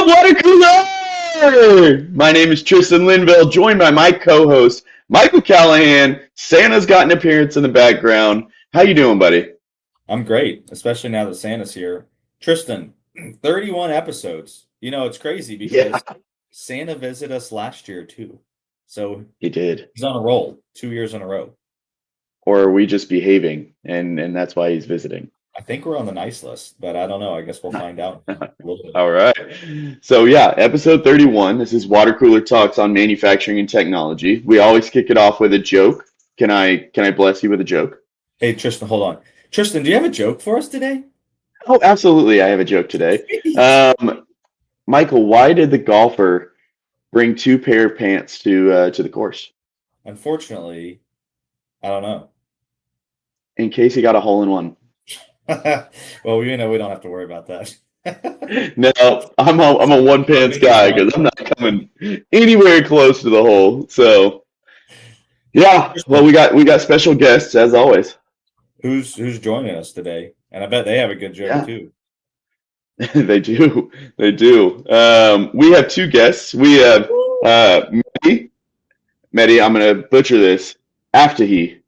Water Cooler! My name is Tristin Linville, joined by my co-host, Michael Callahan. Santa's got an appearance in the background. How you doing, buddy? I'm great, especially now that Santa's here. Tristin, 31 episodes. You know, it's crazy because Yeah, Santa visited us last year too. So he did. he's on a roll, 2 years in a row. Or are we just behaving, and that's why he's visiting? I think we're on the nice list, but I don't know. I guess we'll find out in a little bit. All right. So yeah, episode 31. This is Water Cooler Talks on Manufacturing and Technology. We always kick it off with a joke. Can I bless you with a joke? Hey, Tristin, hold on. Tristin, do you have a joke for us today? Oh, absolutely. I have a joke today. Michael, why did the golfer bring two pair of pants to the course? Unfortunately, I don't know. In case he got a hole in one. Well, we don't have to worry about that. No, I'm a one pants guy because I'm not coming anywhere close to the hole. So yeah, well we got special guests as always. Who's joining us today? And I bet they have a good joke too. They do. They do. We have two guests. We have Mehdi. Mehdi, I'm gonna butcher this. Aftahi.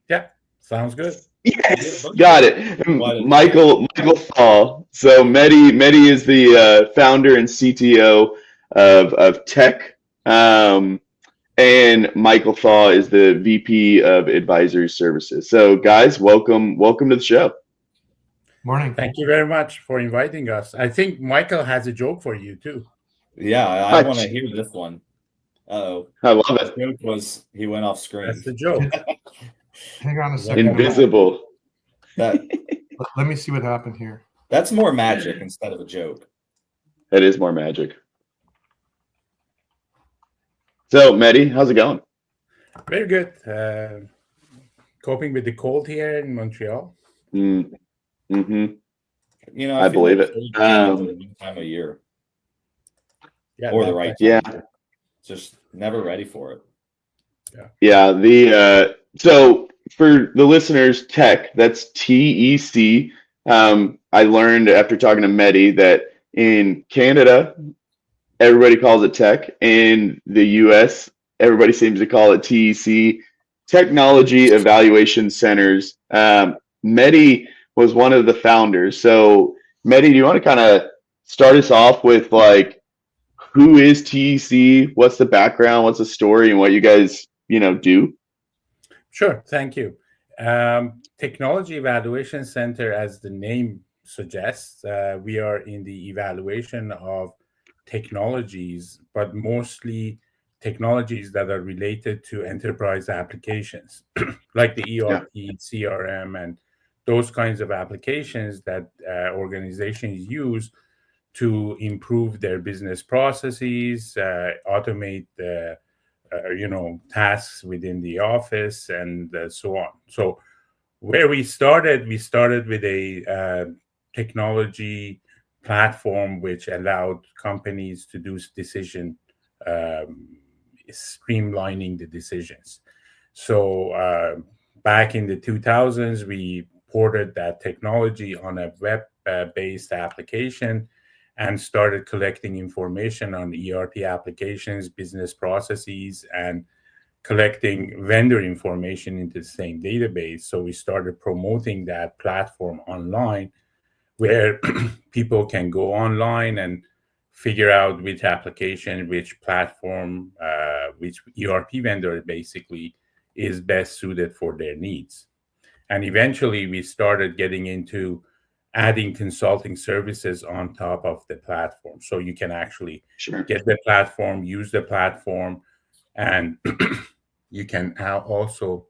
Yeah, sounds good. Yes, got it. Michael Thaw. So Mehdi is the founder and CTO of TEC, and Michael Thaw is the VP of Advisory Services. So guys, welcome to the show. Morning. Thank you very much for inviting us. I think Michael has a joke for you too. Yeah, I want to hear this one. Uh-oh. I love it. The joke was he went off screen. That's the joke. Hang on a second. Invisible. That Let me see what happened here. that's more magic instead of a joke. That is more magic. So Mehdi, how's it going? Very good. Coping with the cold here in Montreal. Mm-hmm. You know, I feel believe like it. it's the wrong time of year or the right time. Yeah. Just never ready for it. Yeah. The so for the listeners, TEC, that's TEC. I learned after talking to Mehdi that in Canada, everybody calls it TEC. In the US, everybody seems to call it TEC, Technology Evaluation Centers. Mehdi was one of the founders. So, Mehdi, do you want to kind of start us off with like who is TEC? What's the background? What's the story, and what you guys do? Sure. Thank you. Technology Evaluation Center, as the name suggests, we are in the evaluation of technologies, but mostly technologies that are related to enterprise applications, like the ERP, CRM, and those kinds of applications that organizations use to improve their business processes, automate the tasks within the office, and so on. So where we started with a technology platform which allowed companies to do decision, streamlining the decisions. So back in the 2000s, we ported that technology on a web-based application and started collecting information on ERP applications, business processes, and collecting vendor information into the same database. So we started promoting that platform online, where people can go online and figure out which application, which platform, which ERP vendor basically is best suited for their needs. And eventually we started getting into adding consulting services on top of the platform. So you can actually get the platform, use the platform, and you can now also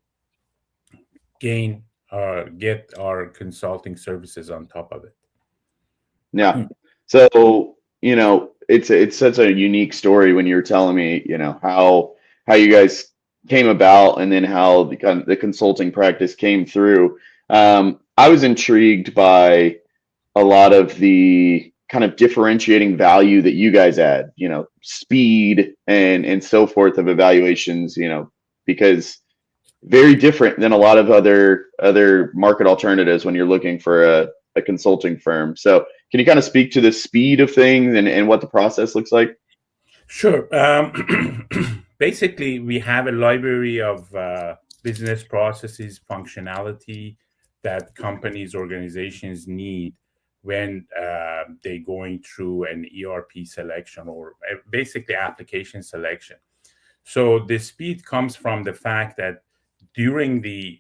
get our consulting services on top of it. Yeah. So, it's such a unique story when you're telling me, how you guys came about and then how the consulting practice came through. I was intrigued by a lot of the kind of differentiating value that you guys add, speed and so forth of evaluations, because very different than a lot of other market alternatives when you're looking for a consulting firm. So Can you kind of speak to the speed of things and what the process looks like? Sure. Basically, we have a library of business processes, functionality that companies, organizations need when they're going through an ERP selection or basically application selection. So the speed comes from the fact that during the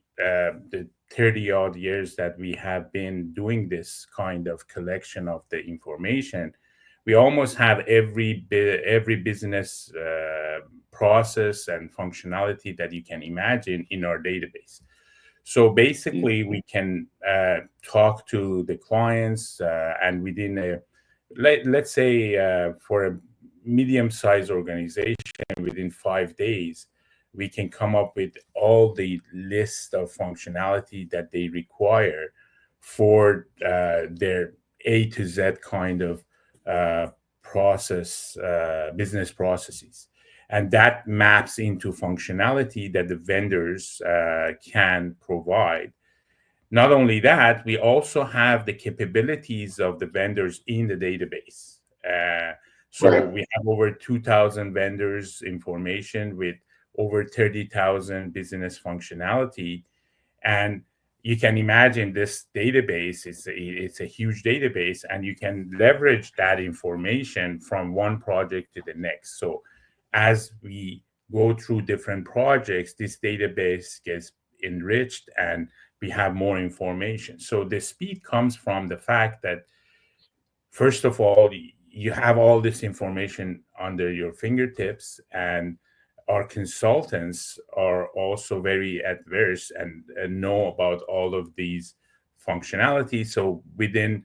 30 odd years that we have been doing this kind of collection of the information, we almost have every business process and functionality that you can imagine in our database. So basically, we can talk to the clients, and within let's say for a medium-sized organization, within 5 days, we can come up with all the list of functionality that they require for their A to Z kind of business processes. And that maps into functionality that the vendors can provide. Not only that, we also have the capabilities of the vendors in the database. So we have over 2,000 vendors information with over 30,000 business functionality. And you can imagine this database, it's a huge database, and you can leverage that information from one project to the next. So as we go through different projects, this database gets enriched and we have more information. So the speed comes from the fact that, first of all, you have all this information under your fingertips, and our consultants are also very adverse and know about all of these functionalities. So within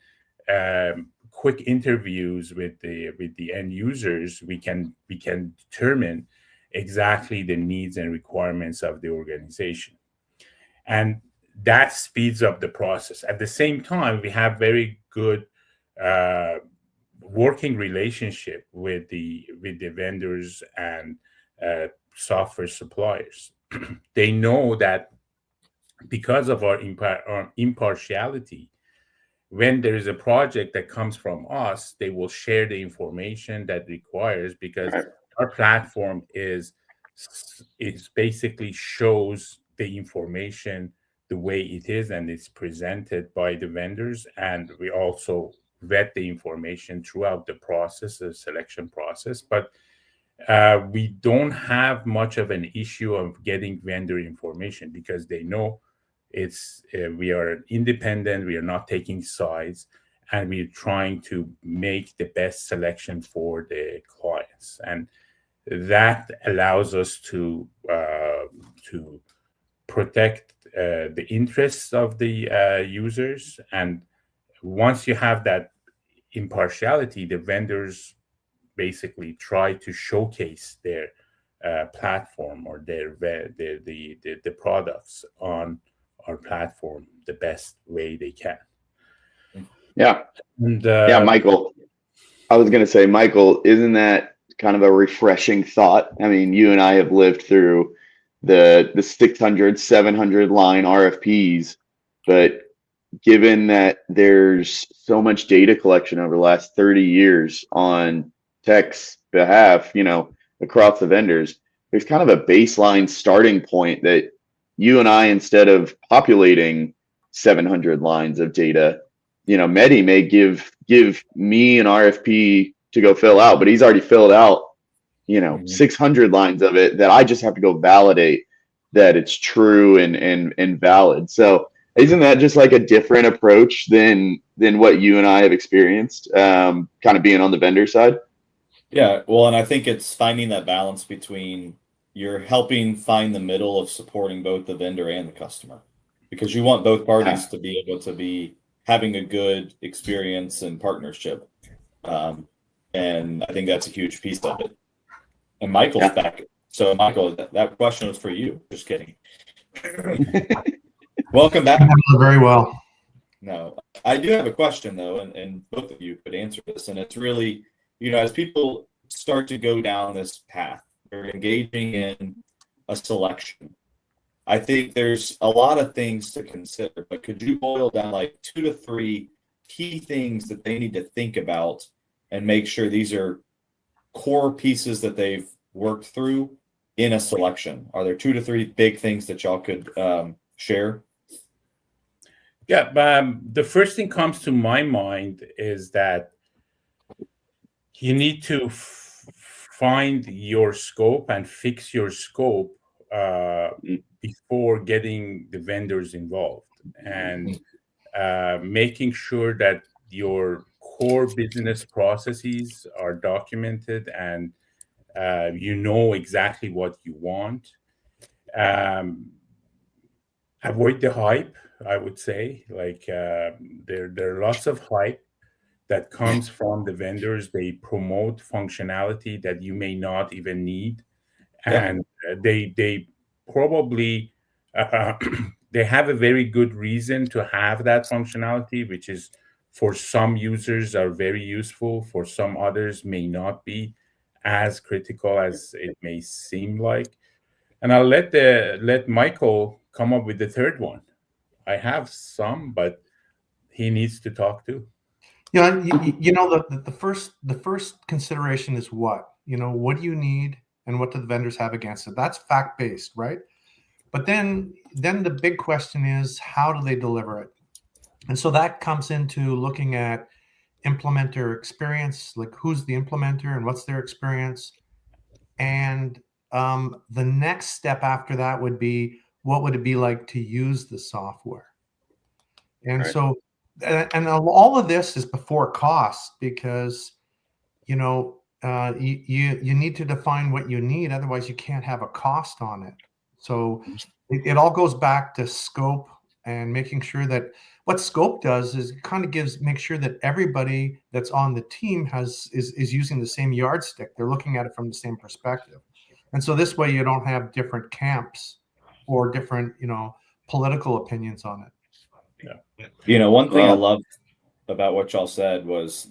quick interviews with the end users, we can determine exactly the needs and requirements of the organization, and that speeds up the process. At the same time, we have very good working relationship with the vendors and software suppliers. They know that because of our impartiality, when there is a project that comes from us, they will share the information that requires, because our platform is basically shows the information the way it is, and it's presented by the vendors. And we also vet the information throughout the process, the selection process. But we don't have much of an issue of getting vendor information, because they know we are independent, we are not taking sides, and we're trying to make the best selection for the clients. And that allows us to protect the interests of the users. And once you have that impartiality, the vendors basically try to showcase their platform or the products on our platform the best way they can. Yeah. And Michael, I was going to say, Michael, isn't that kind of a refreshing thought? I mean, you and I have lived through the 600, 700 line RFPs, but given that there's so much data collection over the last 30 years on TEC's behalf, across the vendors, there's kind of a baseline starting point that you and I, instead of populating 700 lines of data, Mehdi may give me an RFP to go fill out, but he's already filled out, 600 lines of it that I just have to go validate that it's true and valid. So isn't that just like a different approach than what you and I have experienced, kind of being on the vendor side? Yeah, well, and I think it's finding that balance between you're helping find the middle of supporting both the vendor and the customer, because you want both parties to be able to be having a good experience and partnership. And I think that's a huge piece of it. And Michael's back. So Michael, that question was for you. Just kidding. Welcome back. Very well. No, I do have a question though, and both of you could answer this. And it's really, as people start to go down this path, they're engaging in a selection. I think there's a lot of things to consider, but could you boil down like 2 to 3 key things that they need to think about and make sure these are core pieces that they've worked through in a selection? Are there 2 to 3 big things that y'all could share? Yeah, the first thing comes to my mind is that you need to find your scope and fix your scope before getting the vendors involved, and making sure that your core business processes are documented and you know exactly what you want. Avoid the hype, I would say. Like there are lots of hype that comes from the vendors. They promote functionality that you may not even need, and they probably they have a very good reason to have that functionality, which is for some users are very useful, for some others may not be as critical as it may seem like. And I'll let Michael come up with the third one. I have some, but he needs to talk too. Yeah, you know, the first consideration is what? What do you need and what do the vendors have against it? That's fact-based, right? But then the big question is, how do they deliver it? And so that comes into looking at implementer experience, like who's the implementer and what's their experience. And the next step after that would be, what would it be like to use the software? And Right. so, and all of this is before cost, because you need to define what you need, otherwise you can't have a cost on it. So it all goes back to scope, and making sure that what scope does is it kind of make sure that everybody that's on the team is using the same yardstick. They're looking at it from the same perspective. And so this way you don't have different camps or different, political opinions on it. One thing I loved about what y'all said was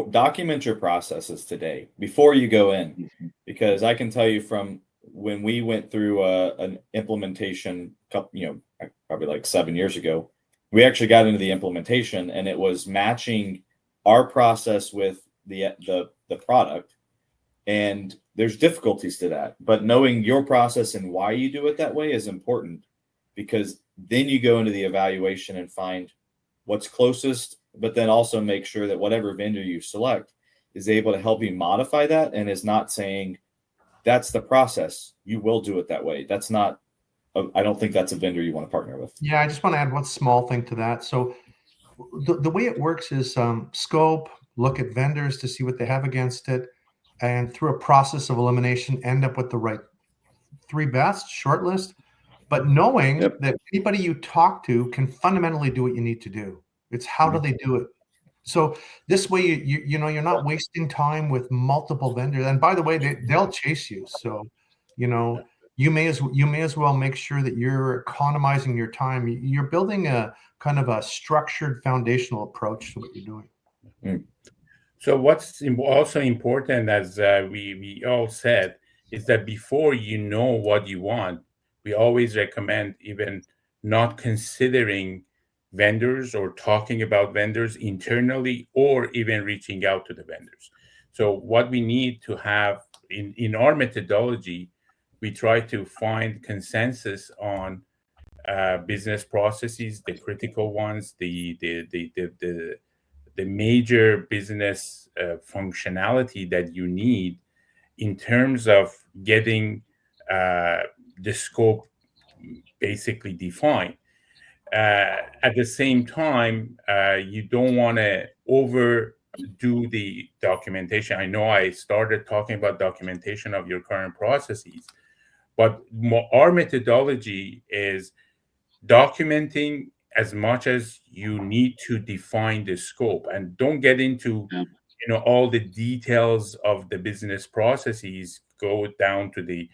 document your processes today before you go in, because I can tell you from when we went through an implementation, probably like 7 years ago, we actually got into the implementation, and it was matching our process with the product. And there's difficulties to that, but knowing your process and why you do it that way is important, because then you go into the evaluation and find what's closest, but then also make sure that whatever vendor you select is able to help you modify that and is not saying that's the process, you will do it that way. That's not, I don't think that's a vendor you want to partner with. Yeah, I just want to add one small thing to that. So the way it works is scope, look at vendors to see what they have against it, and through a process of elimination, end up with the right 3 best shortlist. But knowing that anybody you talk to can fundamentally do what you need to do. It's how do they do it? So this way, you're not wasting time with multiple vendors. And by the way, they'll chase you. So, you may as well make sure that you're economizing your time. You're building a kind of a structured foundational approach to what you're doing. So what's also important, as we all said, is that before you know what you want, we always recommend even not considering vendors or talking about vendors internally, or even reaching out to the vendors. So what we need to have in our methodology, we try to find consensus on business processes, the critical ones, the major business functionality that you need in terms of getting the scope basically defined. At the same time, you don't want to overdo the documentation. I know I started talking about documentation of your current processes, but our methodology is documenting as much as you need to define the scope, and don't get into all the details of the business processes, go down to the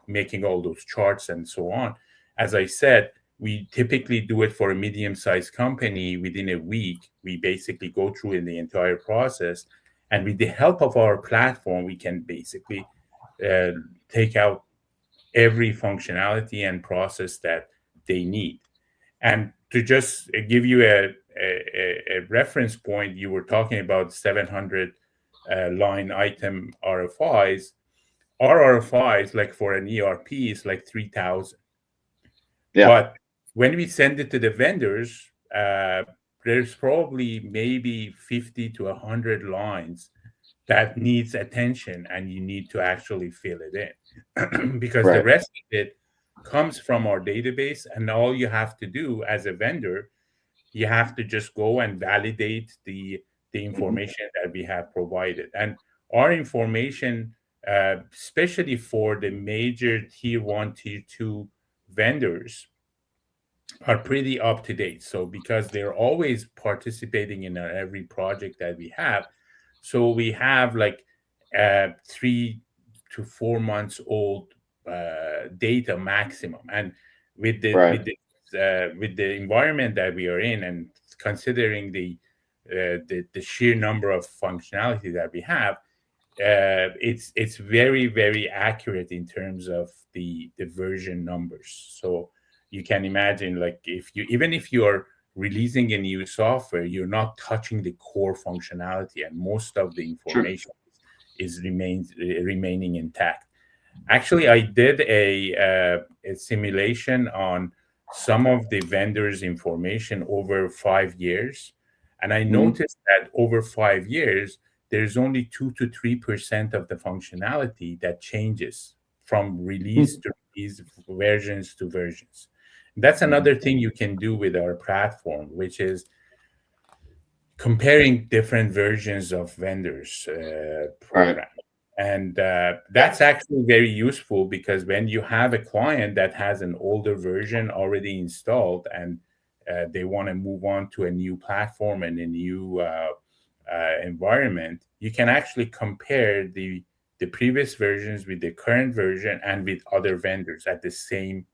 making all those charts and so on. As I said, we typically do it for a medium-sized company. Within a week, we basically go through in the entire process, and with the help of our platform, we can basically take out every functionality and process that they need. And to just give you a reference point, you were talking about 700 line item RFIs. Our RFIs, like for an ERP, is like 3,000. Yeah. But when we send it to the vendors, there's probably maybe 50 to 100 lines that needs attention, and you need to actually fill it in because the Right. rest of it comes from our database, and all you have to do as a vendor, you have to just go and validate the information that we have provided. And our information, especially for the major tier 1, tier 2 vendors, are pretty up to date. So because they're always participating in every project that we have, so we have like 3 to 4 months old data maximum. And with the Right. with the environment that we are in, and considering the sheer number of functionality that we have, it's very, very accurate in terms of the version numbers. So you can imagine, like, even if you're releasing a new software, you're not touching the core functionality, and most of the information is remaining intact. Actually, I did a simulation on some of the vendors' information over 5 years, and I noticed that over 5 years, there's only 2 to 3% of the functionality that changes from release to release, versions to versions. That's another thing you can do with our platform, which is comparing different versions of vendors' program. And that's actually very useful, because when you have a client that has an older version already installed, and they want to move on to a new platform and a new environment, you can actually compare the previous versions with the current version and with other vendors at the same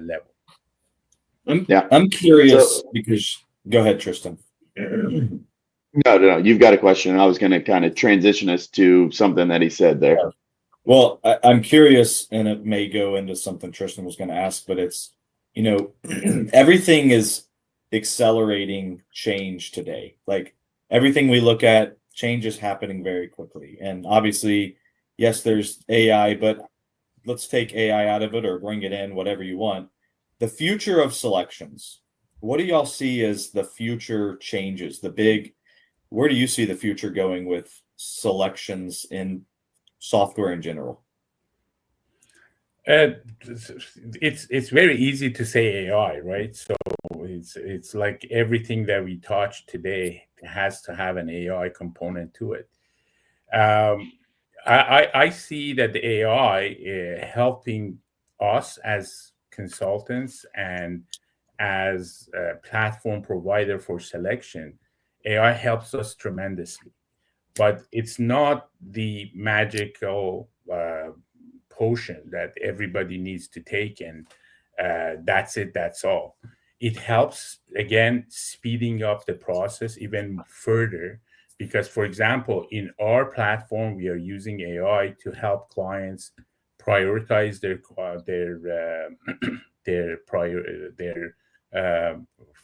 level. I'm curious, because go ahead, Tristin. No. You've got a question. I was going to kind of transition us to something that he said there. Well, I'm curious, and it may go into something Tristin was going to ask, but it's, everything is accelerating change today. Like, everything we look at, change is happening very quickly. And obviously, yes, there's AI, but let's take AI out of it or bring it in, whatever you want. The future of selections, what do y'all see as the future changes? Where do you see the future going with selections in software in general? It's very easy to say AI, right? So it's like everything that we touch today has to have an AI component to it. I see that the AI helping us as consultants and as a platform provider for selection. AI helps us tremendously, but it's not the magical potion that everybody needs to take, and that's it, that's all. It helps, again, speeding up the process even further, because, for example, in our platform, we are using AI to help clients prioritize their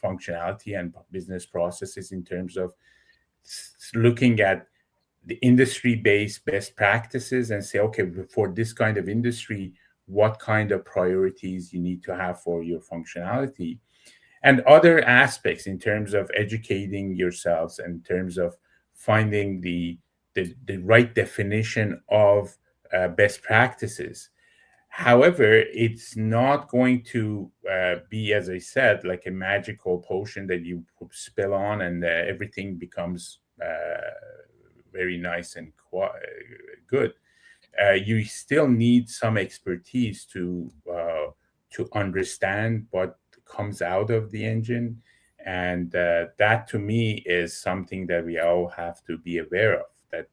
functionality and business processes, in terms of looking at the industry-based best practices and say, okay, for this kind of industry, what kind of priorities you need to have for your functionality, and other aspects in terms of educating yourselves, in terms of finding the right definition of best practices. However, it's not going to be, as I said, like a magical potion that you spill on and everything becomes very nice and good. You still need some expertise to understand what comes out of the engine, and that, to me, is something that we all have to be aware of. That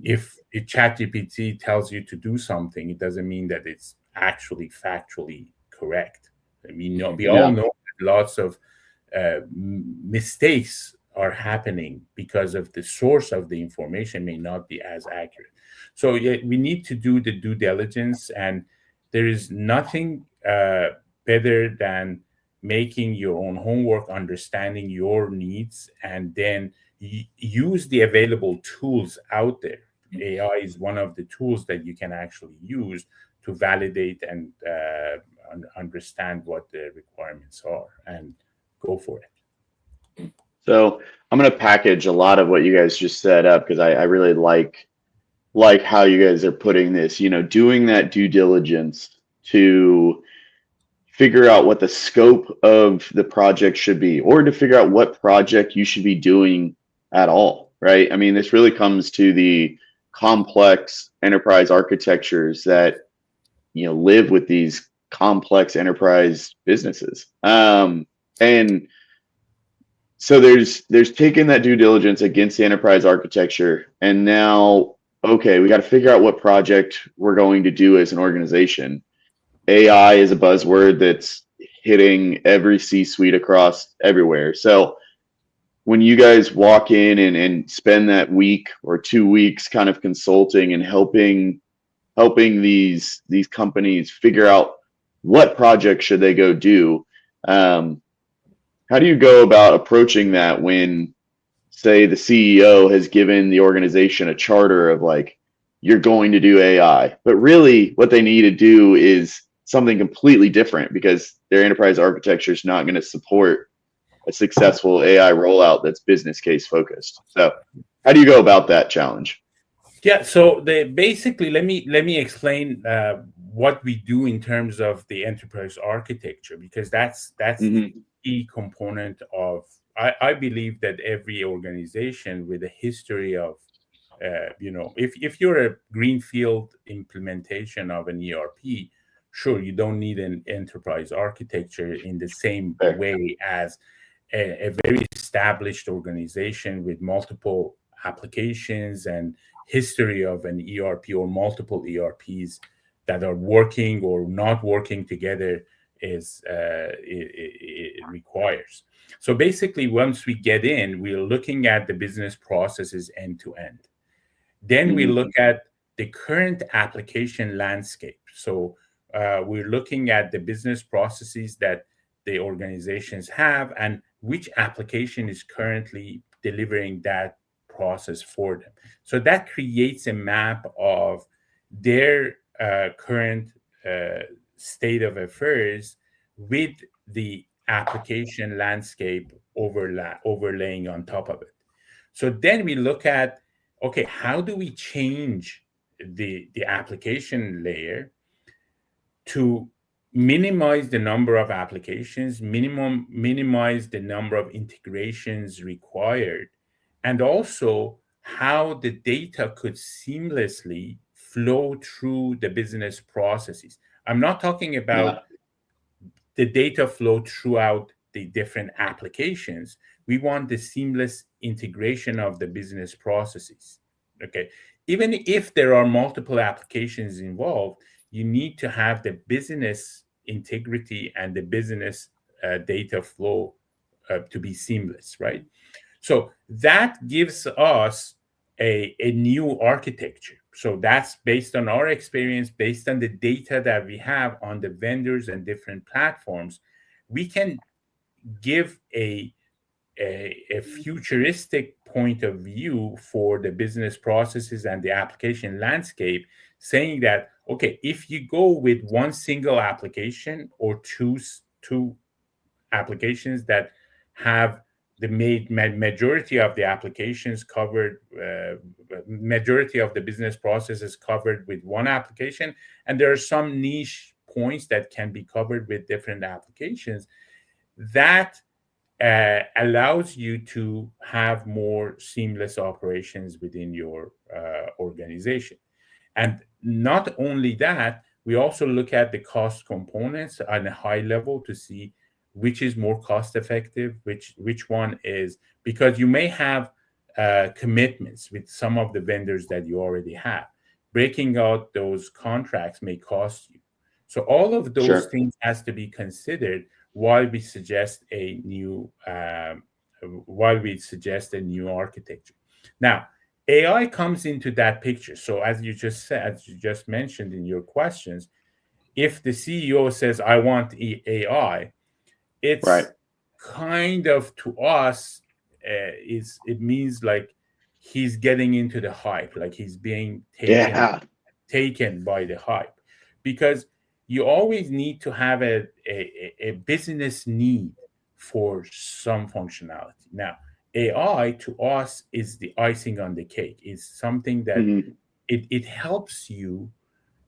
if ChatGPT tells you to do something, it doesn't mean that it's actually factually correct. I mean, we all know that lots of mistakes are happening because of the source of the information may not be as accurate. So we need to do the due diligence, and there is nothing better than making your own homework, understanding your needs, and then use the available tools out there. AI is one of the tools that you can actually use to validate and understand what the requirements are and go for it. So I'm going to package a lot of what you guys just set up because I really like how you guys are putting this, doing that due diligence to figure out what the scope of the project should be, or to figure out what project you should be doing at all, right? I mean, this really comes to the complex enterprise architectures that, live with these complex enterprise businesses. And so there's taking that due diligence against the enterprise architecture, and now, okay, we got to figure out what project we're going to do as an organization. AI is a buzzword that's hitting every C-suite across everywhere. So when you guys walk in and spend that week or 2 weeks kind of consulting and helping these companies figure out what project should they go do, how do you go about approaching that when, say, the CEO has given the organization a charter of like, you're going to do AI, but really what they need to do is something completely different because their enterprise architecture is not going to support a successful AI rollout that's business case focused. So how do you go about that challenge? Yeah, so basically, let me explain what we do in terms of the enterprise architecture, because that's the key component of. I believe that every organization with a history of, if you're a greenfield implementation of an ERP, sure, you don't need an enterprise architecture in the same way as a very established organization with multiple applications and history of an ERP or multiple ERPs that are working or not working together it requires. So basically, once we get in, we're looking at the business processes end to end. Then we look at the current application landscape. So we're looking at the business processes that the organizations have and which application is currently delivering that process for them. So that creates a map of their current state of affairs with the application landscape overlaying on top of it. So then we look at, okay, how do we change the application layer to minimize the number of applications, minimize the number of integrations required, and also how the data could seamlessly flow through the business processes. I'm not talking about the data flow throughout the different applications. We want the seamless integration of the business processes. Okay. Even if there are multiple applications involved, you need to have the business integrity and the business data flow to be seamless, right? So that gives us a new architecture. So that's based on our experience, based on the data that we have on the vendors and different platforms. We can give a futuristic point of view for the business processes and the application landscape, saying that, okay, if you go with one single application or two applications that have the majority of the applications covered, majority of the business processes covered with one application, and there are some niche points that can be covered with different applications, that allows you to have more seamless operations within your organization. And not only that, we also look at the cost components on a high level to see which is more cost effective, which one is, because you may have commitments with some of the vendors that you already have. Breaking out those contracts may cost you. So all of those things has to be considered while we suggest a new architecture. Now, AI comes into that picture. So as you just mentioned in your questions, if the CEO says, I want AI, it's Right. kind of, to us, it means like he's getting into the hype, like he's being taken by the hype, because you always need to have a business need for some functionality. Now, AI to us is the icing on the cake. It's something that Mm-hmm. it helps you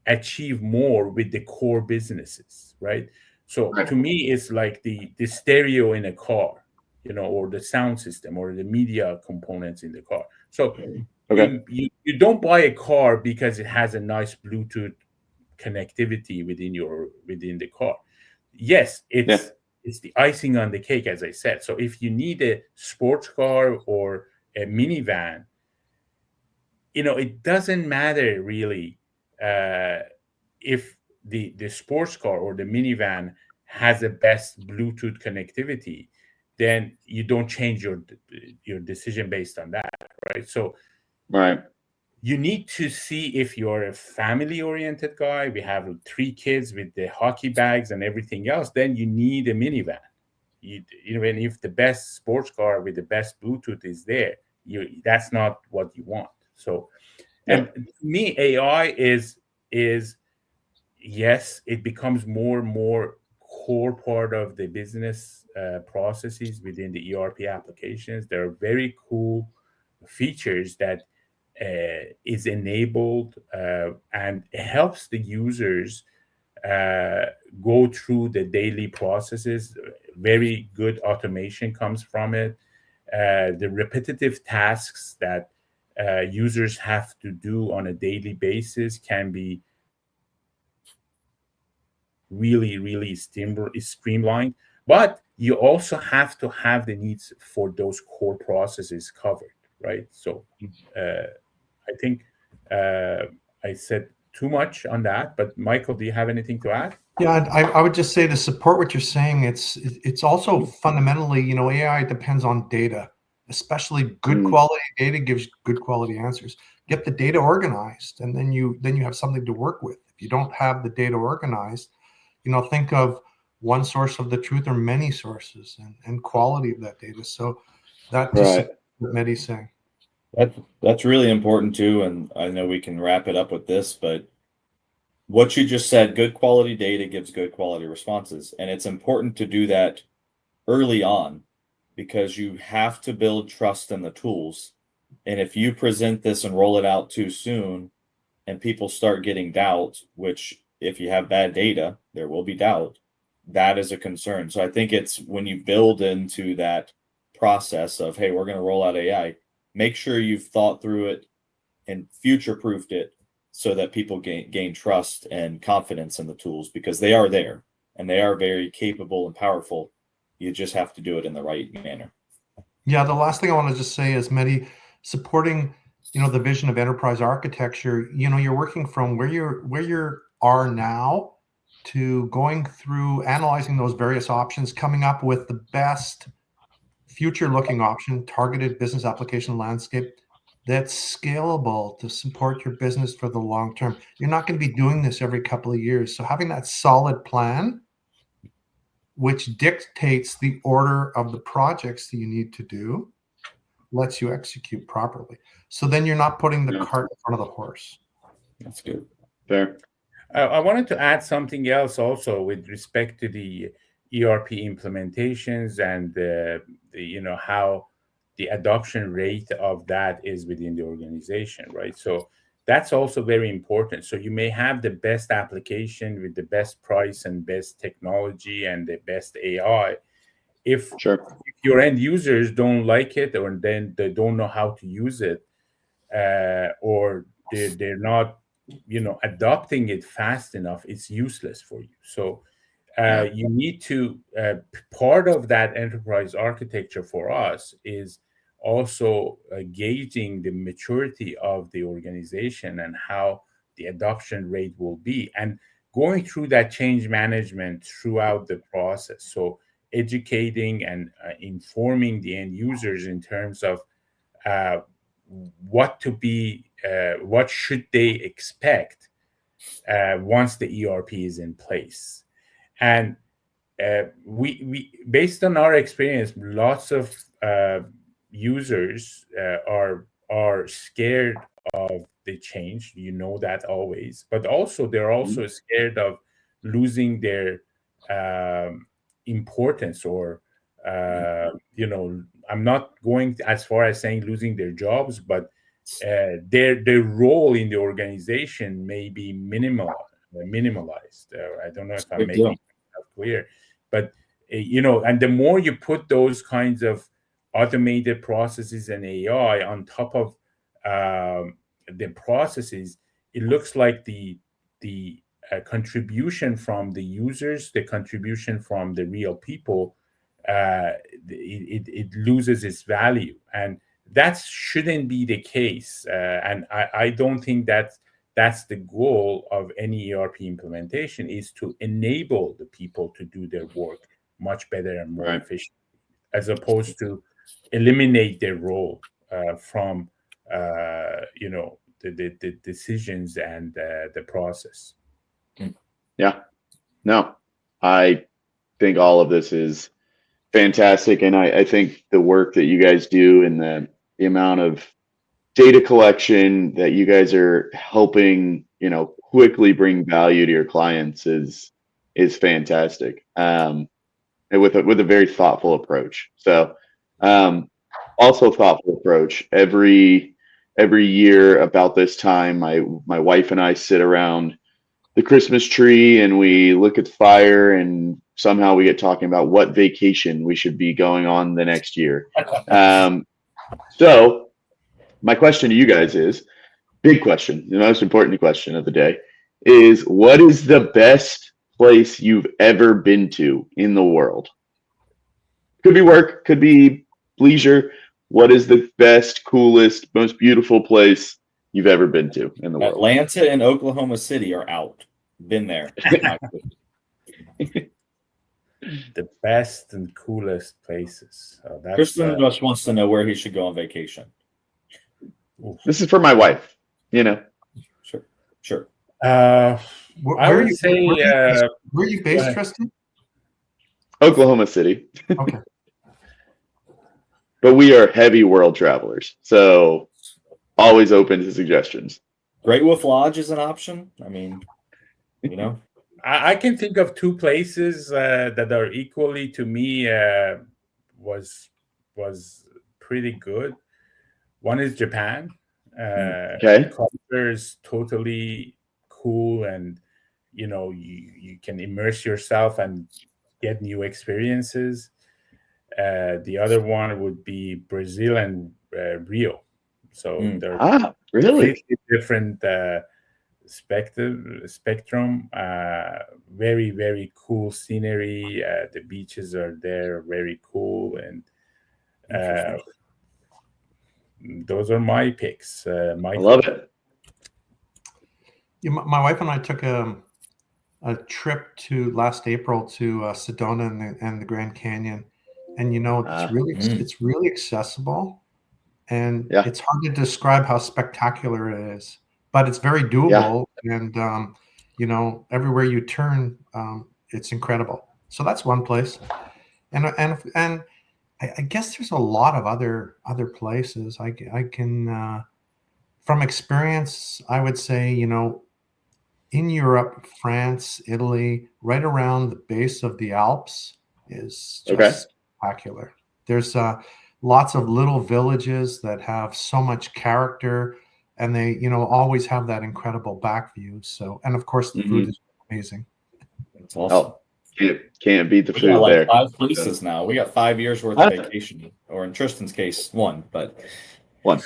achieve more with the core businesses, right? So Right. to me, it's like the stereo in a car, or the sound system or the media components in the car. So Okay. you don't buy a car because it has a nice Bluetooth connectivity within the car. Yes, Yeah. it's the icing on the cake, as I said. So if you need a sports car or a minivan, it doesn't matter really if the sports car or the minivan has the best Bluetooth connectivity. Then you don't change your decision based on that, right? So Right. you need to see if you're a family oriented guy. We have 3 kids with the hockey bags and everything else. Then you need a minivan. And if the best sports car with the best Bluetooth is there, that's not what you want. So, Yeah. and to me, AI is yes, it becomes more and more core part of the business processes within the ERP applications. There are very cool features that is enabled, and it helps the users uh, go through the daily processes. Very good automation comes from it. The repetitive tasks that users have to do on a daily basis can be really streamlined, but you also have to have the needs for those core processes covered, right? So I think I said too much on that, but Michael, do you have anything to add? Yeah, I would just say, to support what you're saying, it's also fundamentally, AI depends on data, especially good Mm. quality data gives good quality answers. Get the data organized, and then you have something to work with. If you don't have the data organized, think of one source of the truth or many sources, and quality of that data. So that just Right. what Mehdi's saying. That's really important too, and I know we can wrap it up with this, but what you just said, good quality data gives good quality responses, and it's important to do that early on because you have to build trust in the tools. And if you present this and roll it out too soon and people start getting doubt, which if you have bad data, there will be doubt, that is a concern. So I think it's when you build into that process of, hey, we're going to roll out AI, make sure you've thought through it and future proofed it so that people gain trust and confidence in the tools because they are there and they are very capable and powerful. You just have to do it in the right manner. Yeah, the last thing I want to just say is, Mehdi, supporting, the vision of enterprise architecture. You're working from where you are now to going through analyzing those various options, coming up with the best future-looking option, targeted business application landscape that's scalable to support your business for the long term. You're not going to be doing this every couple of years, so having that solid plan, which dictates the order of the projects that you need to do, lets you execute properly. So then you're not putting the Yeah. cart in front of the horse. That's good. Fair. I wanted to add something else also with respect to the ERP implementations and how the adoption rate of that is within the organization, right? So that's also very important. So you may have the best application with the best price and best technology and the best AI. If Sure. your end users don't like it, or then they don't know how to use it, or they're not adopting it fast enough, it's useless for you. So you need to part of that enterprise architecture for us is also gauging the maturity of the organization and how the adoption rate will be, and going through that change management throughout the process. So educating and informing the end users in terms of uh, what should they expect once the ERP is in place. And we based on our experience, lots of users are scared of the change. You know that always, but also they're also scared of losing their importance, or I'm not going as far as saying losing their jobs, but their role in the organization may be minimalized. I don't know if I'm making that clear, but and the more you put those kinds of automated processes and AI on top of the processes, it looks like the contribution from the users, the contribution from the real people, it loses its value, and that shouldn't be the case. And I don't think that's the goal of any ERP implementation, is to enable the people to do their work much better and more efficient, as opposed to eliminate their role from the decisions and the process. Yeah, no, I think all of this is fantastic, and I think the work that you guys do and the amount of data collection that you guys are helping, quickly bring value to your clients is fantastic. And with a very thoughtful approach. So, also thoughtful approach. Every year about this time, my wife and I sit around the Christmas tree and we look at the fire, and somehow we get talking about what vacation we should be going on the next year. So my question to you guys is, big question, the most important question of the day, is what is the best place you've ever been to in the world? Could be work, could be leisure. What is the best, coolest, most beautiful place you've ever been to in the world? Atlanta and Oklahoma City are out. Been there. The best and coolest places. Tristin just wants to know where he should go on vacation. This is for my wife, Sure. I would say, where are you based, Tristin? Oklahoma City. Okay. But we are heavy world travelers, so always open to suggestions. Great Wolf Lodge is an option. I mean, I can think of two places that are equally, to me, was pretty good. One is Japan. Okay. The culture is totally cool, and you can immerse yourself and get new experiences. The other one would be Brazil and Rio. So they're really completely different spectrum. Very, very cool scenery. The beaches are there, very cool, and those are my picks. I love it. My wife and I took a trip to last April to Sedona and the Grand Canyon, and it's really accessible, and it's hard to describe how spectacular it is, but it's very doable. And everywhere you turn, it's incredible. So that's one place, and I guess there's a lot of other places. I can from experience, I would say, in Europe, France, Italy, right around the base of the Alps is just spectacular. There's lots of little villages that have so much character, and they, always have that incredible back view. So, and of course, the food is amazing. It's awesome. Can't beat the food got there. 5 places now. We got 5 years worth of vacation, or in Tristin's case, 1. But one.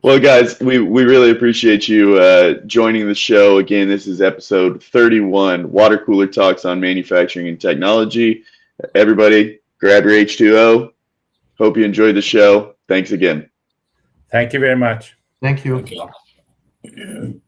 Well, guys, we really appreciate you joining the show. Again, this is episode 31, Water Cooler Talks on Manufacturing and Technology. Everybody, grab your H2O. Hope you enjoyed the show. Thanks again. Thank you very much. Thank you. Thank you.